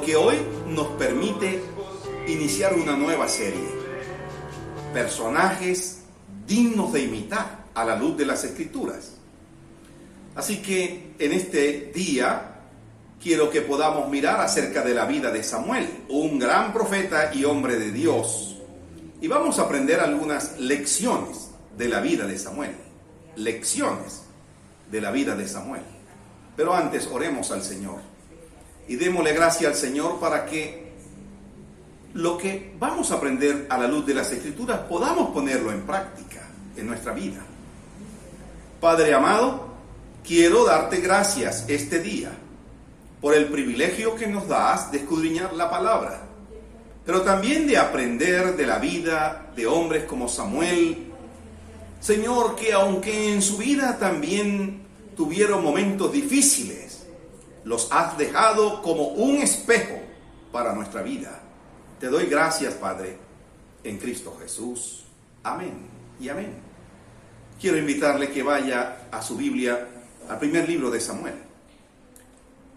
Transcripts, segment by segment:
porque hoy nos permite iniciar una nueva serie. Personajes dignos de imitar a la luz de las Escrituras. Así que en este día quiero que podamos mirar acerca de la vida de Samuel, un gran profeta y hombre de Dios. Y vamos a aprender algunas lecciones de la vida de Samuel. Lecciones de la vida de Samuel. Pero antes oremos al Señor y démosle gracias al Señor para que lo que vamos a aprender a la luz de las Escrituras podamos ponerlo en práctica en nuestra vida. Padre amado, quiero darte gracias este día por el privilegio que nos das de escudriñar la palabra, pero también de aprender de la vida de hombres como Samuel. Señor, que aunque en su vida también tuvieron momentos difíciles, los has dejado como un espejo para nuestra vida. Te doy gracias, Padre, en Cristo Jesús. Amén y amén. Quiero invitarle que vaya a su Biblia, al primer libro de Samuel,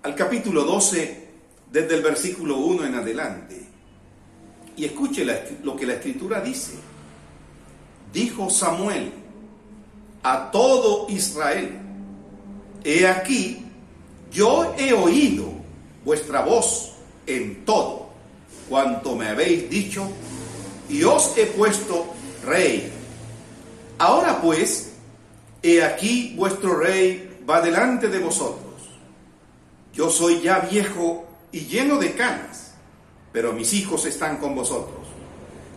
al capítulo 12, desde el versículo 1 en adelante. Y escuche lo que la Escritura dice. Dijo Samuel a todo Israel: he aquí, yo he oído vuestra voz en todo cuanto me habéis dicho, y os he puesto rey. Ahora pues, he aquí vuestro rey va delante de vosotros. Yo soy ya viejo y lleno de canas, pero mis hijos están con vosotros.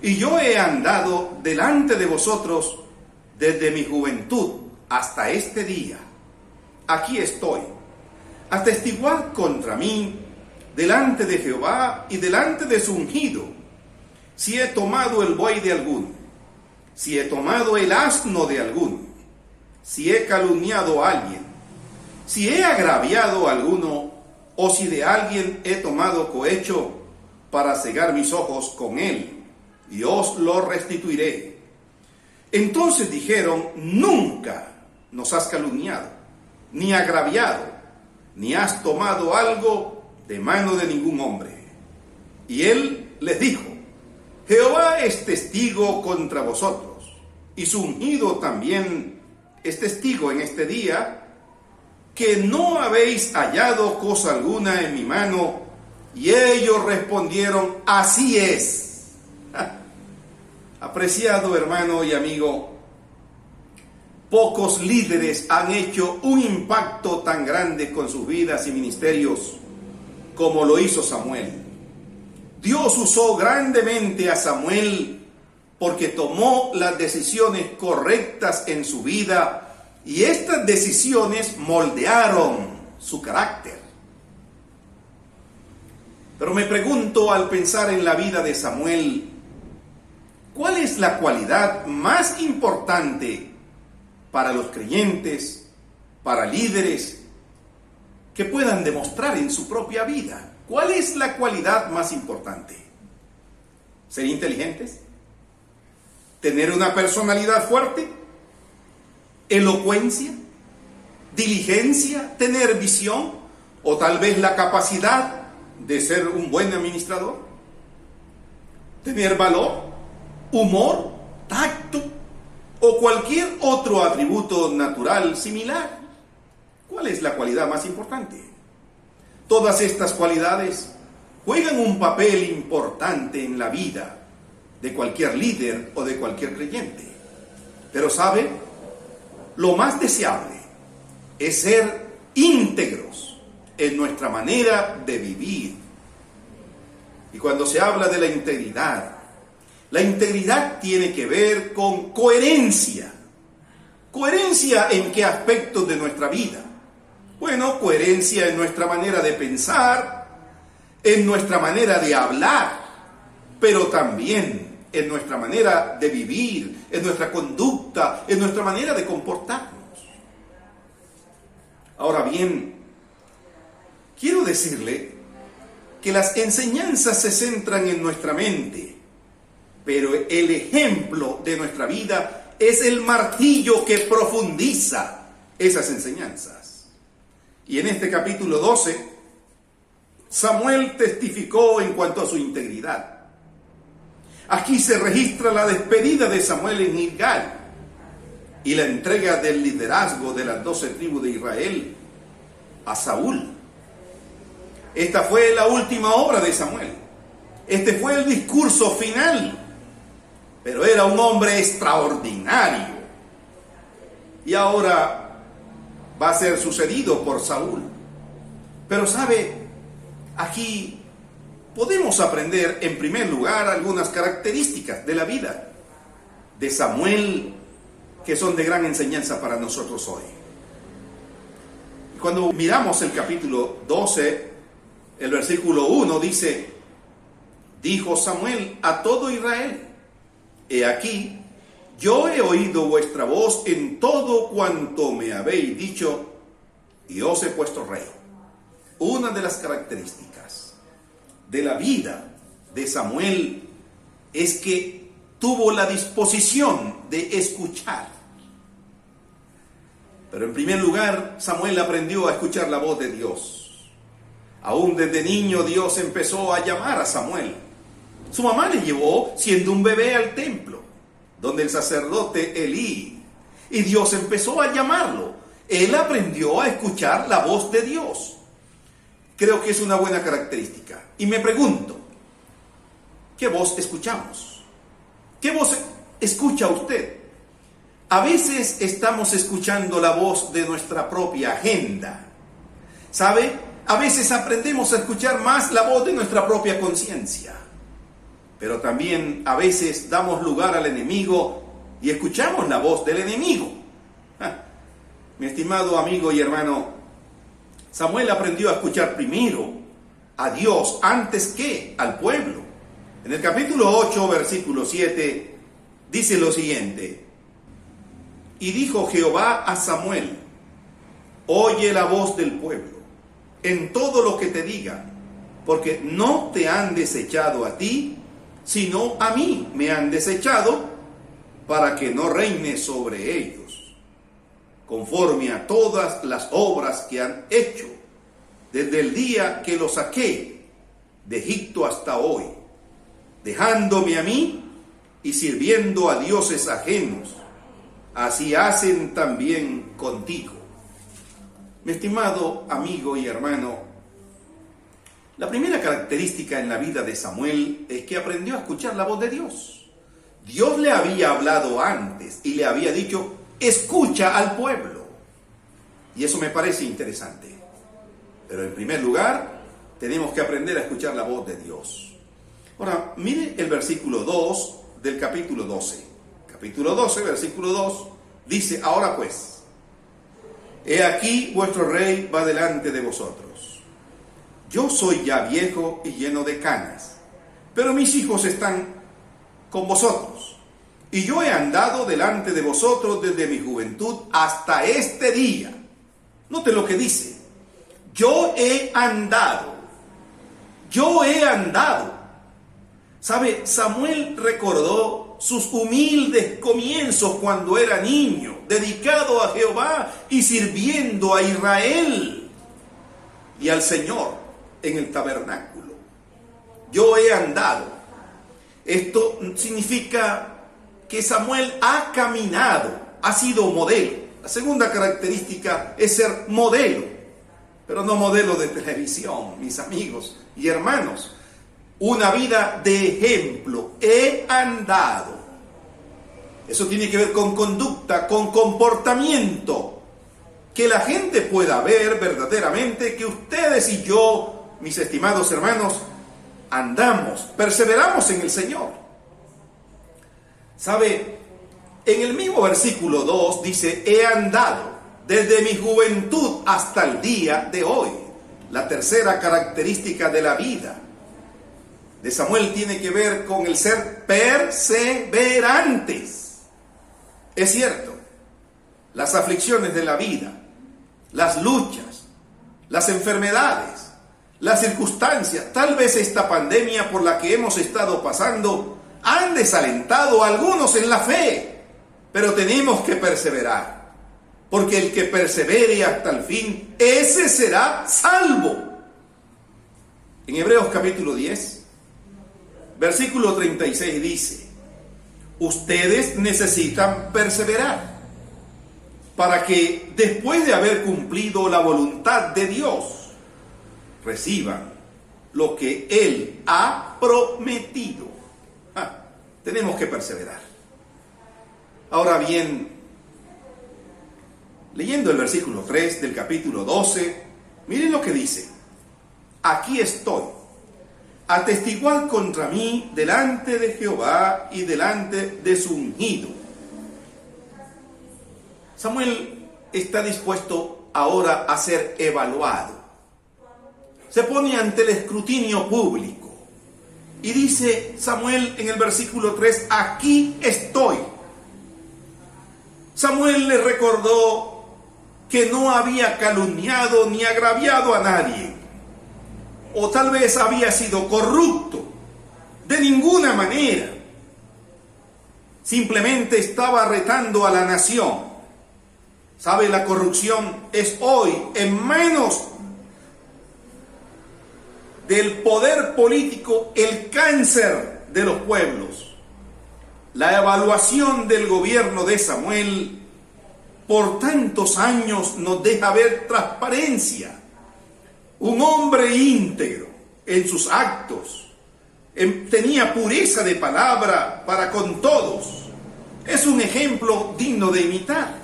Y yo he andado delante de vosotros desde mi juventud hasta este día. Aquí estoy, atestiguad contra mí delante de Jehová y delante de su ungido, si he tomado el buey de alguno, si he tomado el asno de alguno, si he calumniado a alguien, si he agraviado a alguno, o si de alguien he tomado cohecho para cegar mis ojos con él, y os lo restituiré. Entonces dijeron: nunca nos has calumniado, ni agraviado, ni has tomado algo de mano de ningún hombre. Y él les dijo: Jehová es testigo contra vosotros, y su ungido también es testigo en este día, que no habéis hallado cosa alguna en mi mano. Y ellos respondieron: así es. Apreciado hermano y amigo, pocos líderes han hecho un impacto tan grande con sus vidas y ministerios como lo hizo Samuel. Dios usó grandemente a Samuel porque tomó las decisiones correctas en su vida, y estas decisiones moldearon su carácter. Pero me pregunto, al pensar en la vida de Samuel, ¿cuál es la cualidad más importante para los creyentes, para líderes, que puedan demostrar en su propia vida? ¿Cuál es la cualidad más importante? ¿Ser inteligentes? ¿Tener una personalidad fuerte? ¿Elocuencia? ¿Diligencia? ¿Tener visión? ¿O tal vez la capacidad de ser un buen administrador? ¿Tener valor? ¿Humor? ¿Tacto? ¿O cualquier otro atributo natural similar? ¿Cuál es la cualidad más importante? Todas estas cualidades juegan un papel importante en la vida de cualquier líder o de cualquier creyente. Pero ¿sabe? Lo más deseable es ser íntegros en nuestra manera de vivir. Y cuando se habla de la integridad tiene que ver con coherencia. ¿Coherencia en qué aspectos de nuestra vida? Bueno, coherencia en nuestra manera de pensar, en nuestra manera de hablar, pero también en nuestra manera de vivir, en nuestra conducta, en nuestra manera de comportarnos. Ahora bien, quiero decirle que las enseñanzas se centran en nuestra mente, pero el ejemplo de nuestra vida es el martillo que profundiza esas enseñanzas. Y en este capítulo 12 Samuel testificó en cuanto a su integridad. Aquí se registra la despedida de Samuel en Gilgal y la entrega del liderazgo de las 12 tribus de Israel a Saúl. Esta fue la última obra de Samuel. Este fue el discurso final. Pero era un hombre extraordinario. Y ahora va a ser sucedido por Saúl. Pero sabe, aquí podemos aprender en primer lugar algunas características de la vida de Samuel que son de gran enseñanza para nosotros hoy. Cuando miramos el capítulo 12, el versículo 1 dice: dijo Samuel a todo Israel: he aquí, yo he oído vuestra voz en todo cuanto me habéis dicho, y os he puesto rey. Una de las características de la vida de Samuel es que tuvo la disposición de escuchar. Pero en primer lugar, Samuel aprendió a escuchar la voz de Dios. Aún desde niño Dios empezó a llamar a Samuel. Su mamá le llevó siendo un bebé al templo, donde el sacerdote Elí, y Dios empezó a llamarlo. Él aprendió a escuchar la voz de Dios. Creo que es una buena característica. Y me pregunto, ¿qué voz escuchamos? ¿Qué voz escucha usted? A veces estamos escuchando la voz de nuestra propia agenda. ¿Sabe? A veces aprendemos a escuchar más la voz de nuestra propia conciencia. Pero también a veces damos lugar al enemigo y escuchamos la voz del enemigo. Mi estimado amigo y hermano, Samuel aprendió a escuchar primero a Dios antes que al pueblo. En el capítulo 8, versículo 7, dice lo siguiente: y dijo Jehová a Samuel: oye la voz del pueblo en todo lo que te digan, porque no te han desechado a ti, sino a mí me han desechado, para que no reine sobre ellos, conforme a todas las obras que han hecho, desde el día que los saqué de Egipto hasta hoy, dejándome a mí y sirviendo a dioses ajenos. Así hacen también contigo. Mi estimado amigo y hermano, la primera característica en la vida de Samuel es que aprendió a escuchar la voz de Dios. Dios le había hablado antes y le había dicho: escucha al pueblo. Y eso me parece interesante. Pero en primer lugar, tenemos que aprender a escuchar la voz de Dios. Ahora, mire el versículo 2 del capítulo 12. Capítulo 12, versículo 2, dice: ahora pues, he aquí vuestro rey va delante de vosotros. Yo soy ya viejo y lleno de canas, pero mis hijos están con vosotros. Y yo he andado delante de vosotros desde mi juventud hasta este día. Note lo que dice: yo he andado. Yo he andado. ¿Sabe? Samuel recordó sus humildes comienzos cuando era niño, dedicado a Jehová y sirviendo a Israel y al Señor en el tabernáculo. Yo he andado. Esto significa que Samuel ha caminado, ha sido modelo. La segunda característica es ser modelo, pero no modelo de televisión, mis amigos y hermanos. Una vida de ejemplo. He andado. Eso tiene que ver con conducta, con comportamiento. Que la gente pueda ver verdaderamente que ustedes y yo, mis estimados hermanos, andamos, perseveramos en el Señor. ¿Sabe? En el mismo versículo 2 dice: he andado desde mi juventud hasta el día de hoy. La tercera característica de la vida de Samuel tiene que ver con el ser perseverantes. Es cierto, las aflicciones de la vida, las luchas, las enfermedades, las circunstancias, tal vez esta pandemia por la que hemos estado pasando, han desalentado a algunos en la fe, pero tenemos que perseverar, porque el que persevere hasta el fin, ese será salvo. En Hebreos capítulo 10, versículo 36 dice: ustedes necesitan perseverar para que después de haber cumplido la voluntad de Dios, reciban lo que Él ha prometido. Tenemos que perseverar. Ahora bien, leyendo el versículo 3 del capítulo 12, miren lo que dice: aquí estoy, atestiguad contra mí delante de Jehová y delante de su ungido. Samuel está dispuesto ahora a ser evaluado. Se pone ante el escrutinio público. Y dice Samuel en el versículo 3, aquí estoy. Samuel le recordó que no había calumniado ni agraviado a nadie. O tal vez había sido corrupto. De ninguna manera. Simplemente estaba retando a la nación. ¿Sabe? La corrupción es hoy en manos del poder político el cáncer de los pueblos. La evaluación del gobierno de Samuel por tantos años nos deja ver transparencia. Un hombre íntegro en sus actos, tenía pureza de palabra para con todos. Es un ejemplo digno de imitar.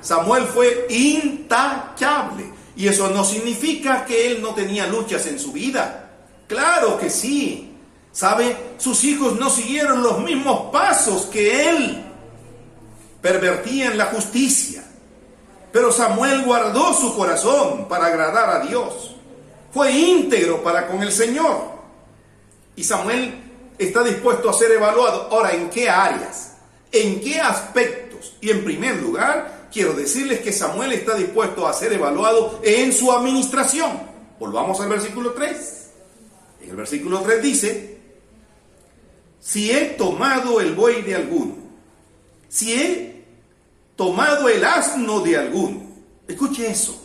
Samuel fue intachable, y eso no significa que él no tenía luchas en su vida. Claro que sí. ¿Sabe? Sus hijos no siguieron los mismos pasos que él. Pervertían la justicia. Pero Samuel guardó su corazón para agradar a Dios. Fue íntegro para con el Señor. Y Samuel está dispuesto a ser evaluado. Ahora, ¿en qué áreas? ¿En qué aspectos? Y en primer lugar, quiero decirles que Samuel está dispuesto a ser evaluado en su administración. Volvamos al versículo 3. En el versículo 3 dice: si he tomado el buey de alguno, si he tomado el asno de alguno. Escuche eso.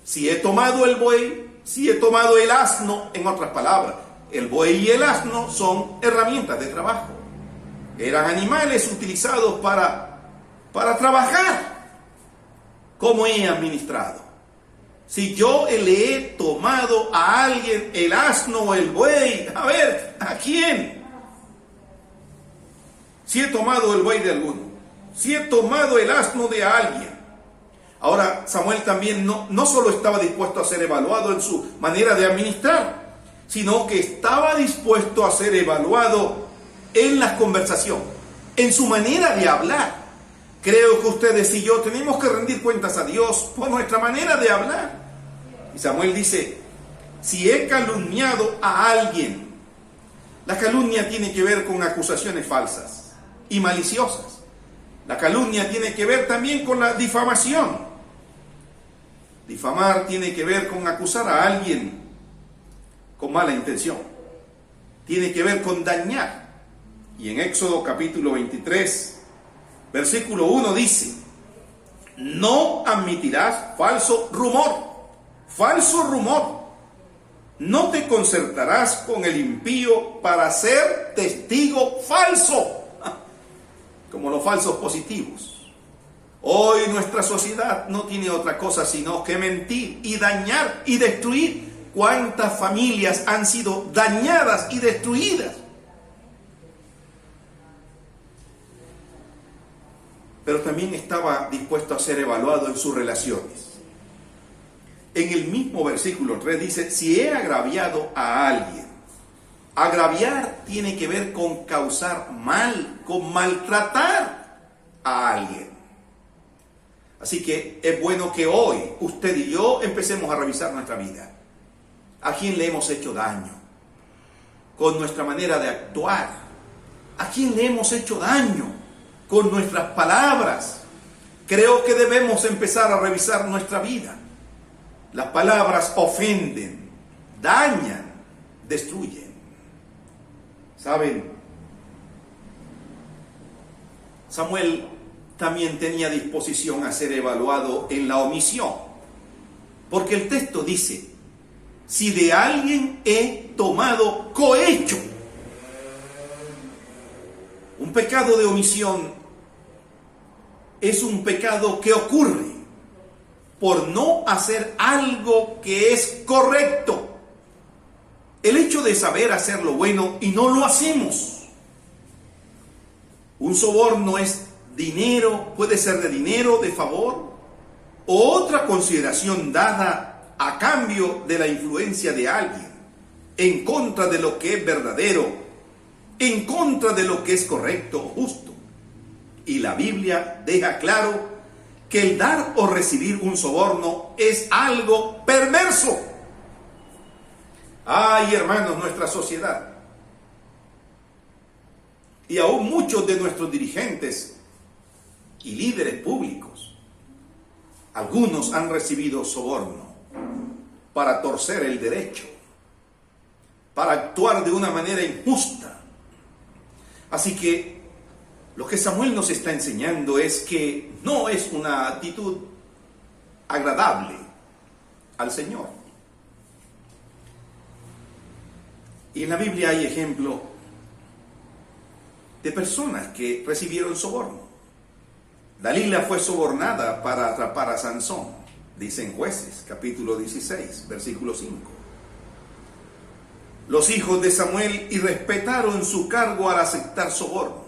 Si he tomado el buey, si he tomado el asno, en otras palabras, el buey y el asno son herramientas de trabajo. Eran animales utilizados para trabajar. ¿Cómo he administrado? Si yo le he tomado a alguien el asno o el buey, a ver, ¿a quién? Si he tomado el buey de alguno, si he tomado el asno de alguien. Ahora, Samuel también no solo estaba dispuesto a ser evaluado en su manera de administrar, sino que estaba dispuesto a ser evaluado en la conversación, en su manera de hablar. Creo que ustedes y yo tenemos que rendir cuentas a Dios por nuestra manera de hablar. Y Samuel dice: si he calumniado a alguien. La calumnia tiene que ver con acusaciones falsas y maliciosas. La calumnia tiene que ver también con la difamación. Difamar tiene que ver con acusar a alguien con mala intención. Tiene que ver con dañar. Y en Éxodo capítulo 23, versículo 1 dice: no admitirás falso rumor. Falso rumor. No te concertarás con el impío para ser testigo falso. Como los falsos positivos. Hoy nuestra sociedad no tiene otra cosa sino que mentir y dañar y destruir. ¿Cuántas familias han sido dañadas y destruidas? Pero también estaba dispuesto a ser evaluado en sus relaciones. En el mismo versículo 3 dice: si he agraviado a alguien. Agraviar tiene que ver con causar mal, con maltratar a alguien. Así que es bueno que hoy usted y yo empecemos a revisar nuestra vida. ¿A quién le hemos hecho daño? Con nuestra manera de actuar. ¿A quién le hemos hecho daño? Con nuestras palabras. Creo que debemos empezar a revisar nuestra vida. Las palabras ofenden, dañan, destruyen. ¿Saben? Samuel también tenía disposición a ser evaluado en la omisión. Porque el texto dice: si de alguien he tomado cohecho. Un pecado de omisión es un pecado que ocurre por no hacer algo que es correcto. El hecho de saber hacer lo bueno y no lo hacemos. Un soborno es dinero, puede ser de dinero, de favor, o otra consideración dada a cambio de la influencia de alguien, en contra de lo que es verdadero, en contra de lo que es correcto o justo. Y la Biblia deja claro que el dar o recibir un soborno es algo perverso. Ay, hermanos, nuestra sociedad y aún muchos de nuestros dirigentes y líderes públicos, algunos han recibido soborno para torcer el derecho, para actuar de una manera injusta. Así que lo que Samuel nos está enseñando es que no es una actitud agradable al Señor. Y en la Biblia hay ejemplo de personas que recibieron soborno. Dalila fue sobornada para atrapar a Sansón, dice en Jueces, capítulo 16, versículo 5. Los hijos de Samuel irrespetaron su cargo al aceptar soborno.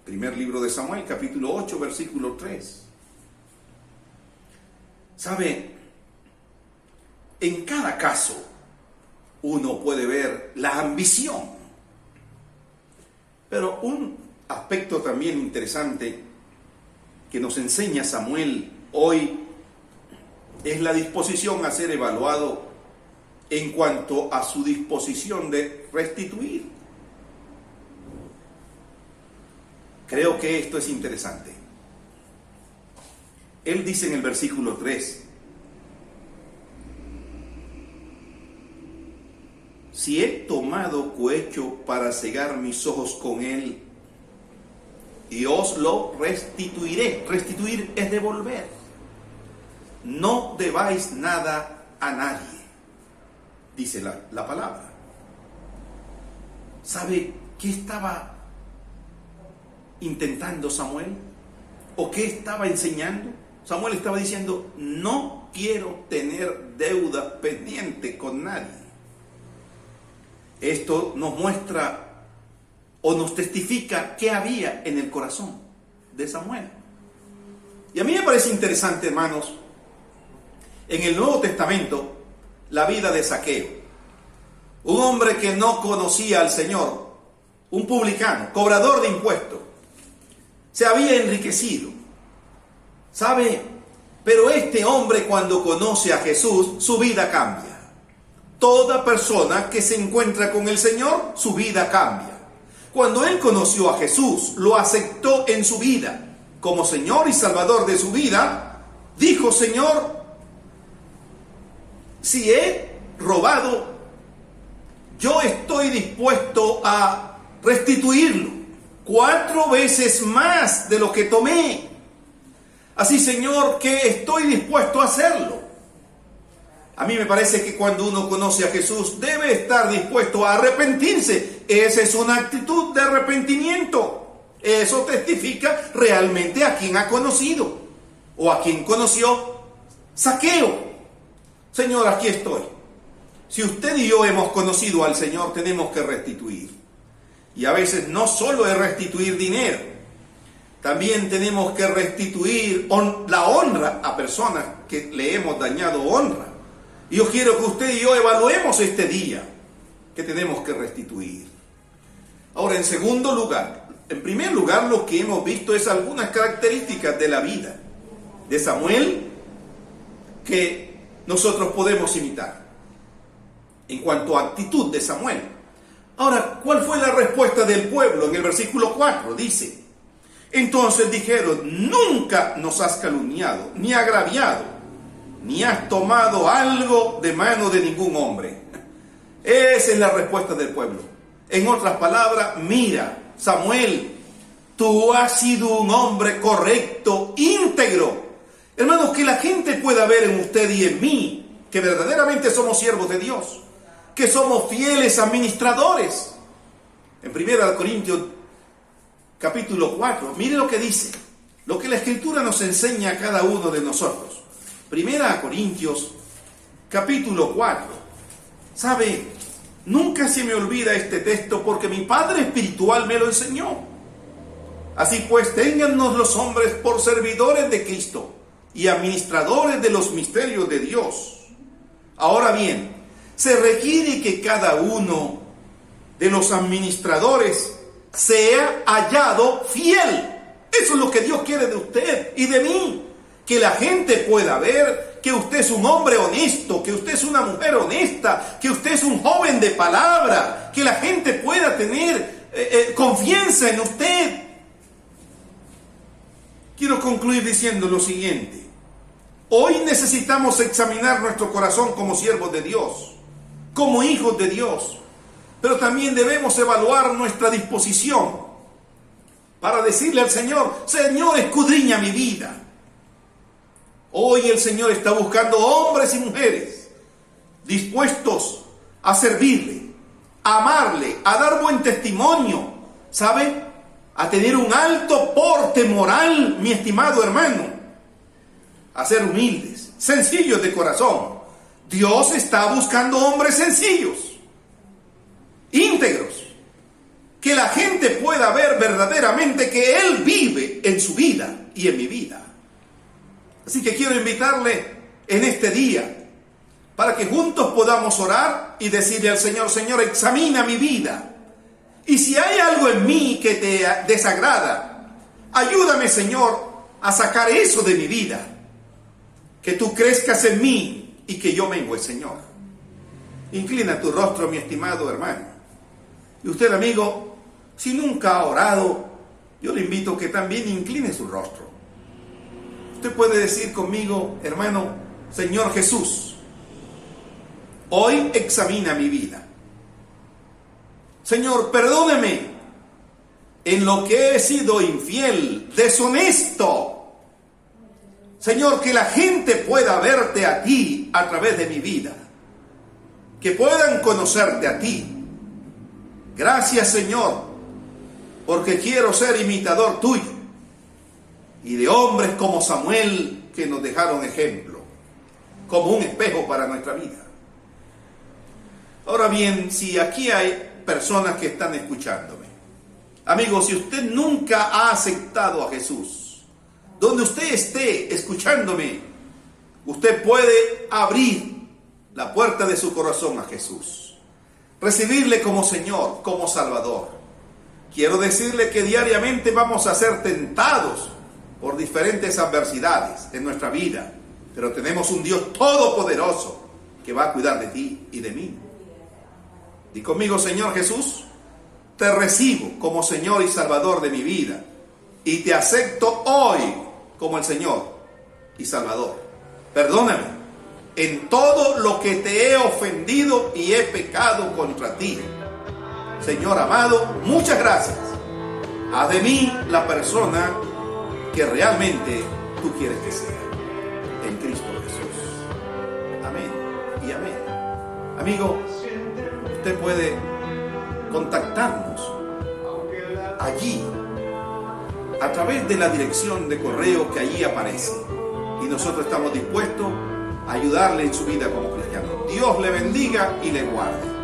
Primer libro de Samuel, capítulo 8, versículo 3. ¿Sabe? En cada caso uno puede ver la ambición. Pero un aspecto también interesante que nos enseña Samuel hoy es la disposición a ser evaluado en cuanto a su disposición de restituir. Creo que esto es interesante. Él dice en el versículo 3, si he tomado cohecho para cegar mis ojos con él, y os lo restituiré. Restituir es devolver. No debáis nada a nadie, dice la palabra. ¿Sabe qué estaba intentando Samuel? ¿O qué estaba enseñando? Samuel estaba diciendo, no quiero tener deuda pendiente con nadie. Esto nos muestra o nos testifica qué había en el corazón de Samuel. Y a mí me parece interesante, hermanos, en el Nuevo Testamento, la vida de Zaqueo. Un hombre que no conocía al Señor, un publicano, cobrador de impuestos, se había enriquecido. ¿Sabe? Pero este hombre, cuando conoce a Jesús, su vida cambia. Toda persona que se encuentra con el Señor, su vida cambia. Cuando él conoció a Jesús, lo aceptó en su vida como Señor y Salvador de su vida, dijo, Señor, si he robado, yo estoy dispuesto a restituirlo 4 veces más de lo que tomé. Así, Señor, que estoy dispuesto a hacerlo. A mí me parece que cuando uno conoce a Jesús debe estar dispuesto a arrepentirse. Esa es una actitud de arrepentimiento. Eso testifica realmente a quien ha conocido o a quien conoció Zaqueo. Señor, aquí estoy. Si usted y yo hemos conocido al Señor, tenemos que restituir. Y a veces no solo es restituir dinero, también tenemos que restituir la honra a personas que le hemos dañado honra. Y yo quiero que usted y yo evaluemos este día que tenemos que restituir. Ahora, en segundo lugar, en primer lugar, lo que hemos visto es algunas características de la vida de Samuel que nosotros podemos imitar en cuanto a actitud de Samuel. Ahora, ¿cuál fue la respuesta del pueblo? En el versículo 4 dice, entonces dijeron, nunca nos has calumniado, ni agraviado, ni has tomado algo de mano de ningún hombre. Esa es la respuesta del pueblo. En otras palabras, mira, Samuel, tú has sido un hombre correcto, íntegro. Hermanos, que la gente pueda ver en usted y en mí que verdaderamente somos siervos de Dios, que somos fieles administradores. En 1 Corintios capítulo 4, mire lo que dice, lo que la Escritura nos enseña a cada uno de nosotros. 1 Corintios capítulo 4. ¿Sabe? Nunca se me olvida este texto porque mi Padre espiritual me lo enseñó. Así pues, téngannos los hombres por servidores de Cristo y administradores de los misterios de Dios. Ahora bien, se requiere que cada uno de los administradores sea hallado fiel. Eso es lo que Dios quiere de usted y de mí. Que la gente pueda ver que usted es un hombre honesto, que usted es una mujer honesta, que usted es un joven de palabra, que la gente pueda tener confianza en usted. Quiero concluir diciendo lo siguiente. Hoy necesitamos examinar nuestro corazón como siervos de Dios, como hijos de Dios, pero también debemos evaluar nuestra disposición para decirle al Señor, Señor, escudriña mi vida. Hoy el Señor está buscando hombres y mujeres dispuestos a servirle, a amarle, a dar buen testimonio, ¿sabe? A tener un alto porte moral, mi estimado hermano, a ser humildes, sencillos de corazón. Dios está buscando hombres sencillos, íntegros, que la gente pueda ver verdaderamente que Él vive en su vida y en mi vida. Así que quiero invitarle en este día para que juntos podamos orar y decirle al Señor, Señor, examina mi vida. Y si hay algo en mí que te desagrada, ayúdame, Señor, a sacar eso de mi vida. Que tú crezcas en mí y que yo mengue, Señor. Inclina tu rostro, mi estimado hermano. Y usted, amigo, si nunca ha orado, yo le invito a que también incline su rostro. Usted puede decir conmigo, hermano, Señor Jesús, hoy examina mi vida. Señor, perdóneme en lo que he sido infiel, deshonesto. Señor, que la gente pueda verte a ti a través de mi vida. Que puedan conocerte a ti. Gracias, Señor, porque quiero ser imitador tuyo. Y de hombres como Samuel que nos dejaron ejemplo, como un espejo para nuestra vida. Ahora bien, si aquí hay personas que están escuchándome, amigos, si usted nunca ha aceptado a Jesús, donde usted esté escuchándome, usted puede abrir la puerta de su corazón a Jesús, recibirle como Señor, como Salvador. Quiero decirle que diariamente vamos a ser tentados por diferentes adversidades en nuestra vida, pero tenemos un Dios todopoderoso que va a cuidar de ti y de mí. Di conmigo, Señor Jesús, te recibo como Señor y Salvador de mi vida y te acepto hoy como el Señor y Salvador. Perdóname en todo lo que te he ofendido y he pecado contra ti. Señor amado, muchas gracias. Haz de mí la persona que realmente tú quieres que sea. En Cristo Jesús. Amén y amén. Amigo, usted puede contactarnos allí a través de la dirección de correo que allí aparece. Y nosotros estamos dispuestos a ayudarle en su vida como cristiano. Dios le bendiga y le guarde.